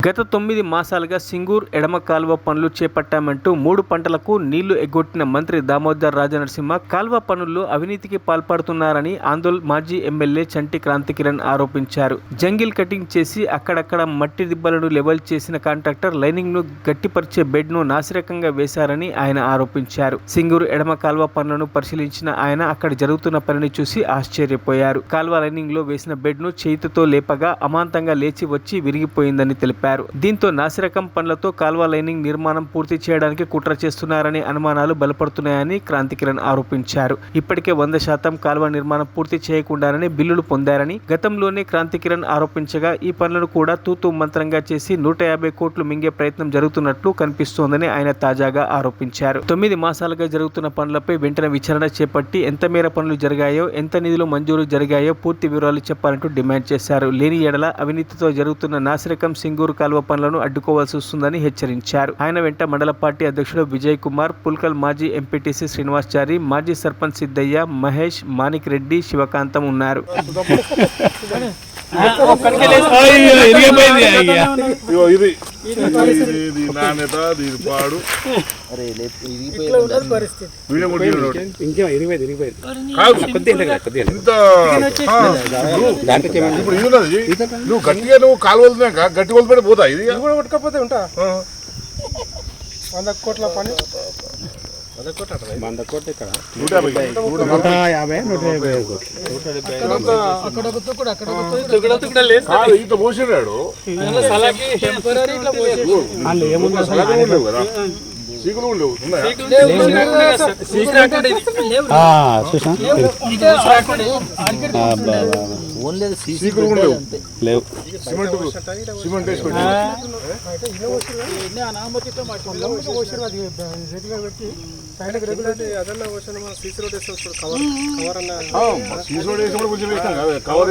గత 9 మాసాలుగా సింగూర్ ఎడమ కాల్వ పనులు చేపట్టామంటూ 3 పంటలకు నీళ్లు ఎగ్గొట్టిన మంత్రి దామోదర్ రాజనరసింహ కాల్వ పనుల్లో అవినీతికి పాల్పడుతున్నారని ఆందోళ్ మాజీ ఎమ్మెల్యే చంటి క్రాంతికిరణ్ ఆరోపించారు. జంగిల్ కటింగ్ చేసి అక్కడక్కడ మట్టి దిబ్బలను లెవెల్ చేసిన కాంట్రాక్టర్ లైనింగ్ ను గట్టిపరిచే బెడ్ ను నాసిరకంగా వేశారని ఆయన ఆరోపించారు. సింగూర్ ఎడమ కాల్వ పనులను పరిశీలించిన ఆయన అక్కడ జరుగుతున్న పనిని చూసి ఆశ్చర్యపోయారు. కాల్వ లైనింగ్ లో వేసిన బెడ్ ను చేతితో లేపగా అమాంతంగా లేచి వచ్చి విరిగిపోయిందని తెలిపారు. దీంతో నాసిరకం పనులతో కాల్వ లైనింగ్ నిర్మాణం పూర్తి చేయడానికి కుట్ర చేస్తున్నారనే అనుమానాలు బలపడుతున్నాయని క్రాంతికిరణ్ ఆరోపించారు. ఇప్పటికే 100% కాల్వ నిర్మాణం పూర్తి చేయకుండానే బిల్లులు పొందారని గతంలోనే క్రాంతికిరణ్ ఆరోపించగా ఈ పనులను కూడా తూతూ మంత్రంగా చేసి 150 కోట్లు మింగే ప్రయత్నం జరుగుతున్నట్లు కనిపిస్తోందని ఆయన తాజాగా ఆరోపించారు. 9 మాసాలుగా జరుగుతున్న పనులపై వెంటనే విచారణ చేపట్టి ఎంత మేర పనులు జరిగాయో, ఎంత నిధులు మంజూరు జరిగాయో పూర్తి వివరాలు చెప్పాలంటూ డిమాండ్ చేశారు. లేని ఎడల అవినీతితో జరుగుతున్న నాసిరకం సింగూరు కాల్వ పనులను అడ్డుకోవాల్సి వస్తుందని హెచ్చరించారు. ఆయన వెంట మండల పార్టీ అధ్యక్షుడు విజయ్ కుమార్, పుల్కల్ మాజీ ఎంపీటీసీ శ్రీనివాసచారి, మాజీ సర్పంచ్ సిద్దయ్య, మహేష్, మాణిక్ రెడ్డి, శివకాంతం ఉన్నారు. నువ్వు గట్టిగా నువ్వు కాలువలున్నాక గట్టి వదిలిపెట్టి పోతా ఇది పట్టుకపోతే ఉంటా 100 కోట్ల పని 100 కోట్లు ఇక్కడ 150 ఇంత పోసినాడు సీకులు లేవు లేవు సిమెంట్ వేసి కవర్